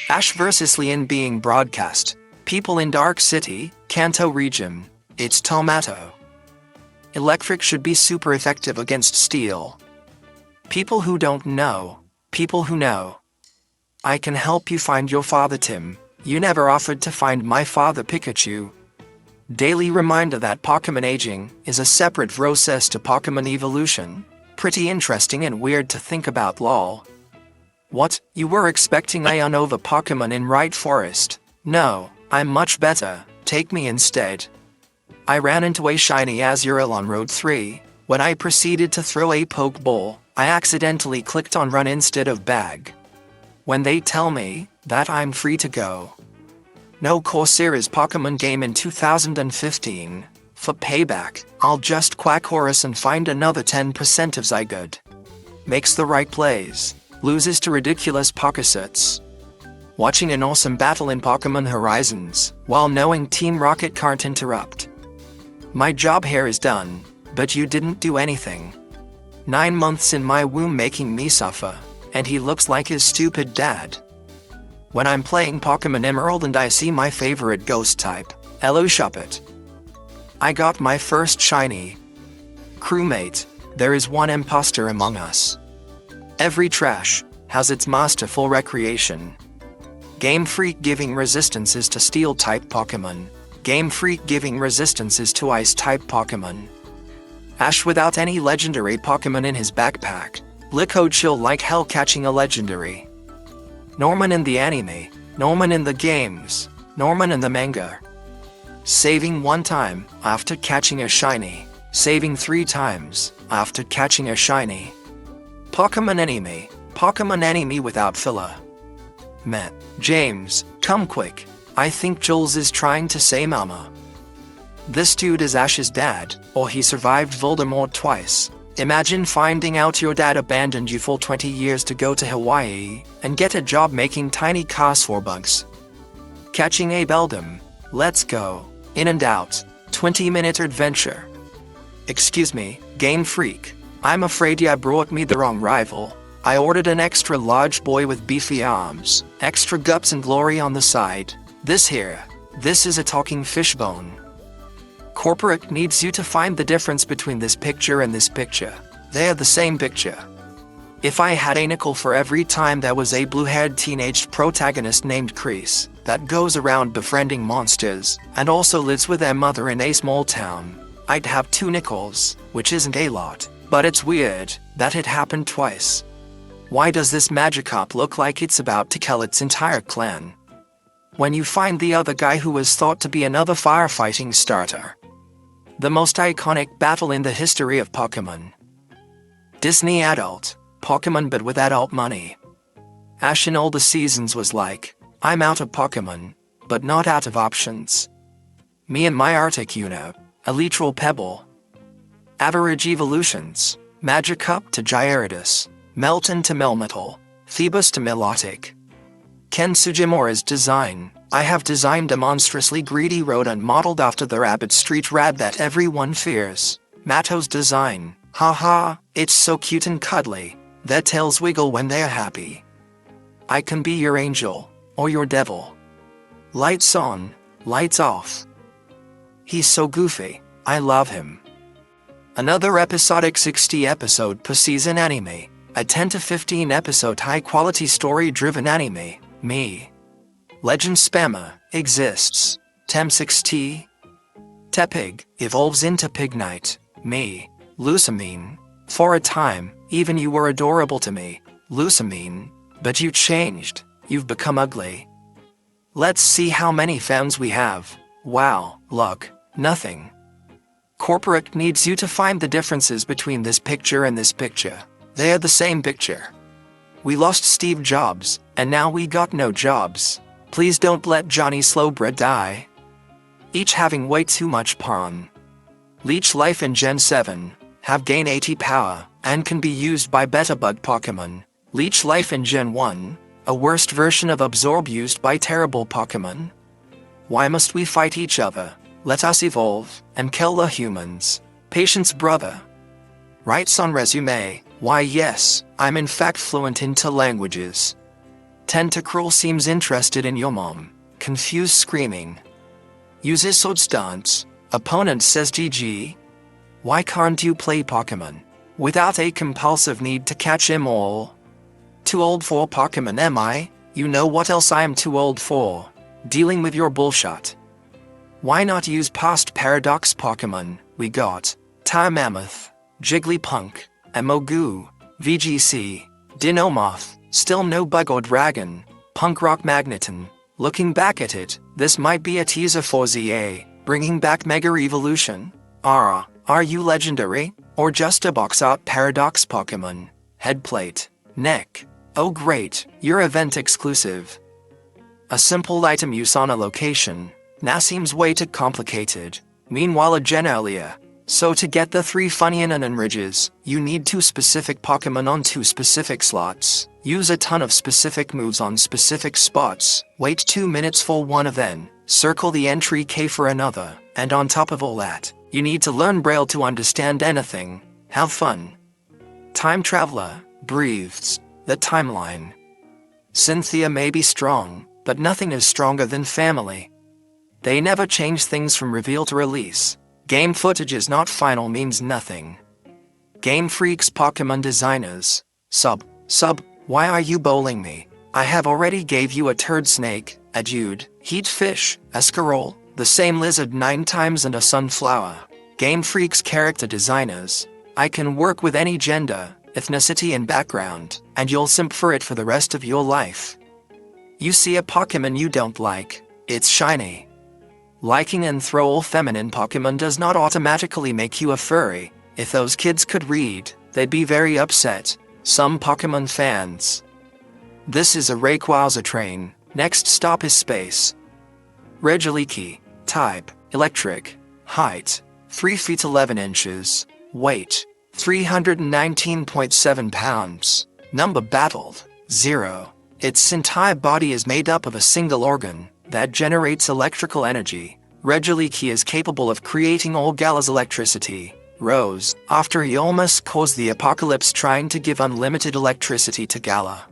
Ash vs. Leon being broadcast. People in Dark City, Kanto region. It's tomato. Electric should be super effective against steel. People who don't know. People who know. I can help you find your father Tim. You never offered to find my father Pikachu. Daily reminder that Pokémon aging is a separate process to Pokémon evolution. Pretty interesting and weird to think about lol. What, you were expecting Ion over Pokémon in Right Forest? No, I'm much better, take me instead. I ran into a shiny Azurill on Road 3. When I proceeded to throw a Pokeball, I accidentally clicked on run instead of bag. When they tell me that I'm free to go. No Corsair's Pokémon game in 2015. For payback, I'll just quack Horus and find another 10% of Zygote. Makes the right plays, loses to ridiculous Pokésets. Watching an awesome battle in Pokémon Horizons, while knowing Team Rocket can't interrupt. My job here is done, but you didn't do anything. 9 months in my womb making me suffer, and he looks like his stupid dad. When I'm playing Pokémon Emerald and I see my favorite ghost type, hello Shuppet. I got my first shiny. Crewmate, there is one imposter among us. Every trash has its masterful recreation. Game Freak giving resistances to Steel-type Pokémon. Game Freak giving resistances to Ice-type Pokémon. Ash without any legendary Pokémon in his backpack. Licko chill like hell catching a legendary. Norman in the anime, Norman in the games, Norman in the manga. Saving 1 time after catching a shiny. Saving 3 times after catching a shiny. Pokémon anime without filler. Meh. James, come quick. I think Jules is trying to say mama. This dude is Ash's dad, or he survived Voldemort twice. Imagine finding out your dad abandoned you for 20 years to go to Hawaii and get a job making tiny cars for bugs. Catching a Beldum. Let's go. In and out. 20-minute adventure. Excuse me, Game Freak. I'm afraid ya brought me the wrong rival. I ordered an extra large boy with beefy arms, extra guts and glory on the side. This is a talking fishbone. Corporate needs you to find the difference between this picture and this picture. They are the same picture. If I had a nickel for every time there was a blue-haired teenage protagonist named Kreese that goes around befriending monsters and also lives with their mother in a small town, I'd have 2 nickels, which isn't a lot, but it's weird that it happened twice. Why does this Magikarp look like it's about to kill its entire clan? When you find the other guy who was thought to be another firefighting starter. The most iconic battle in the history of Pokémon. Disney adult, Pokémon but with adult money. Ash in all the seasons was like, I'm out of Pokémon, but not out of options. Me and my Articuno, Elytral Pebble. Average evolutions, Magikarp to Gyarados, Melton to Melmetal, Phoebus to Milotic. Ken Sugimura's design. I have designed a monstrously greedy rodent modeled after the rabbit street rat that everyone fears. Mato's design. Haha, it's so cute and cuddly. Their tails wiggle when they're happy. I can be your angel, or your devil. Lights on, lights off. He's so goofy, I love him. Another episodic 60 episode per season anime. A 10 to 15 episode high quality story driven anime. Me. Legend Spammer exists. Tem6T. Tepig evolves into Pignite. Me. Lusamine. For a time, even you were adorable to me, Lusamine. But you changed. You've become ugly. Let's see how many fans we have. Wow, look, nothing. Corporate needs you to find the differences between this picture and this picture. They are the same picture. We lost Steve Jobs, and now we got no jobs. Please don't let Johnny Slowbread die. Each having way too much pawn. Leech Life in Gen 7, have gain 80 power, and can be used by Beta-Bug Pokémon. Leech Life in Gen 1, a worst version of Absorb used by terrible Pokémon. Why must we fight each other? Let us evolve, and kill the humans. Patience brother. Writes on resume, why yes, I'm in fact fluent into languages. Tentacruel seems interested in your mom. Confused screaming. Uses sword stance. Opponent says GG. Why can't you play Pokémon without a compulsive need to catch 'em all? Too old for Pokémon am I? You know what else I am too old for? Dealing with your bullshit. Why not use past Paradox Pokémon? We got Time Mammoth, Jigglypuff, Amogu, VGC, Dinomoth, still no bug or dragon, Punk Rock Magneton. Looking back at it, this might be a teaser for ZA, bringing back Mega Evolution. Are you legendary, or just a box art Paradox Pokémon? Headplate, neck. Oh great, you're event exclusive. A simple item use on a location. Now seems way too complicated. Meanwhile a gen earlier. So to get the 3 Funyunin and Ridges, you need 2 specific Pokémon on 2 specific slots. Use a ton of specific moves on specific spots. Wait 2 minutes for one event. Circle the entry K for another. And on top of all that, you need to learn Braille to understand anything. Have fun. Time Traveler breathes the timeline. Cynthia may be strong, but nothing is stronger than family. They never change things from reveal to release. Game footage is not final means nothing. Game Freak's Pokémon designers. Sub, why are you bowling me? I have already gave you a turd snake, a dude, heat fish, a squirrel, the same lizard 9 times and a sunflower. Game Freak's character designers. I can work with any gender, ethnicity and background, and you'll simp for it for the rest of your life. You see a Pokémon you don't like, it's shiny. Liking and throw all feminine Pokémon does not automatically make you a furry. If those kids could read, they'd be very upset. Some Pokémon fans. This is a Rayquaza train. Next stop is space. Regieleki. Type, electric. Height, 3 feet 11 inches. Weight, 319.7 pounds. Number battled, 0. Its entire body is made up of a single organ that generates electrical energy. Regieleki is capable of creating all Gala's electricity. Rose, after he almost caused the apocalypse trying to give unlimited electricity to Gala.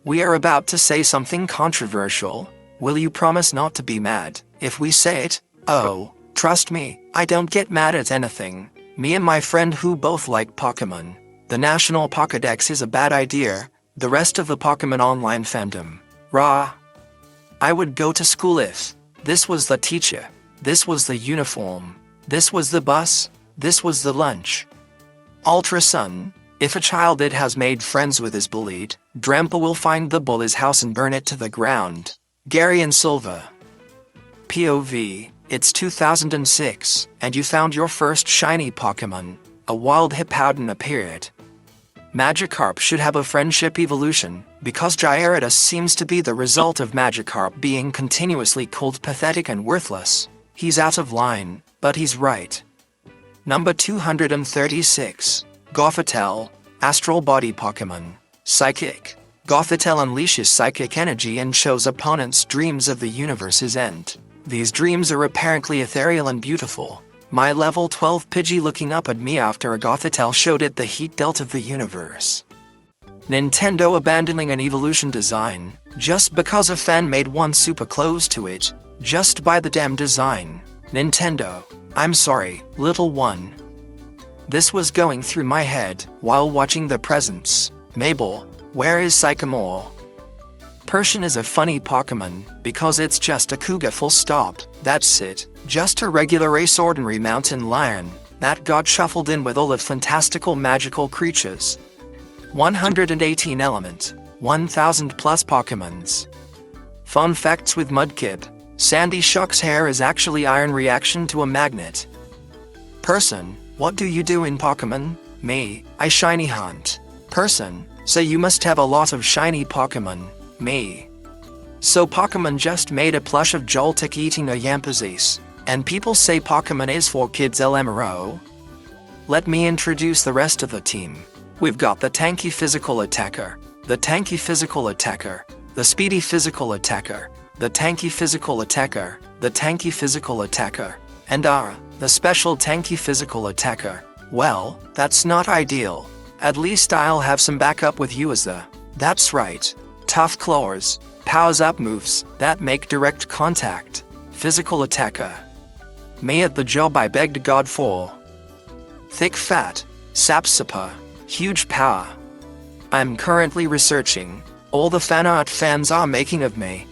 We are about to say something controversial. Will you promise not to be mad if we say it? Oh, trust me, I don't get mad at anything. Me and my friend who both like Pokémon. The National Pokédex is a bad idea. The rest of the Pokémon online fandom. Rah. I would go to school if this was the teacher, this was the uniform, this was the bus, this was the lunch. Ultra Sun. If a child that has made friends with is bullied, Drampa will find the bully's house and burn it to the ground. Gary and Silva. POV. It's 2006, and you found your first shiny Pokémon. A wild Hippowdon appeared. Magikarp should have a friendship evolution, because Gyarados seems to be the result of Magikarp being continuously called pathetic and worthless. He's out of line, but he's right. Number 236. Gothitelle, Astral Body Pokémon. Psychic. Gothitelle unleashes psychic energy and shows opponents dreams of the universe's end. These dreams are apparently ethereal and beautiful. My level 12 Pidgey looking up at me after a Gothitelle showed it the heat belt of the universe. Nintendo abandoning an evolution design, just because a fan made one super close to it. Just by the damn design. Nintendo, I'm sorry, little one. This was going through my head while watching The Presents. Mabel, where is Sycamore? Persian is a funny Pokémon, because it's just a cougar full stop, that's it. Just a regular Ace Ordinary mountain lion, that got shuffled in with all the fantastical magical creatures. 118 element, 1000 plus Pokémons. Fun facts with Mudkip. Sandy Shock's hair is actually iron reaction to a magnet. Person, what do you do in Pokémon? Me, I shiny hunt. Person, so you must have a lot of shiny Pokémon. Me. So Pokémon just made a plush of Joltik eating a Yampazese, and people say Pokémon is for kids LMRO? Let me introduce the rest of the team. We've got the tanky physical attacker, the tanky physical attacker, the speedy physical attacker, the tanky physical attacker, the tanky physical attacker, and the special tanky physical attacker. Well, that's not ideal. At least I'll have some backup with you as the... That's right. Tough claws, powers up moves that make direct contact, physical attacker. May at the job I begged God for. Thick fat, sapsuper, huge power. I'm currently researching all the fan art fans are making of me.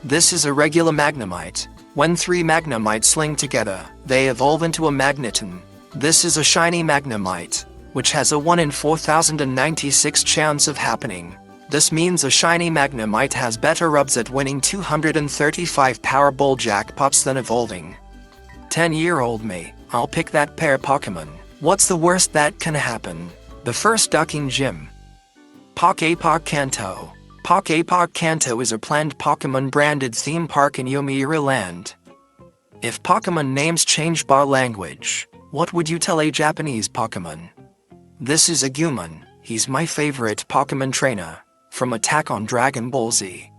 This is a regular Magnemite. When 3 Magnemites sling together, they evolve into a Magneton. This is a shiny Magnemite, which has a 1 in 4096 chance of happening. This means a shiny Magnemite has better odds at winning 235 Powerball jackpots than evolving. 10-year-old me, I'll pick that pair Pokémon. What's the worst that can happen? The first ducking gym. Poképark Kanto. Poképark Kanto is a planned Pokémon-branded theme park in Yomiuri Land. If Pokémon names change bar language, what would you tell a Japanese Pokémon? This is Agumon, he's my favorite Pokémon trainer, from Attack on Dragon Ball Z.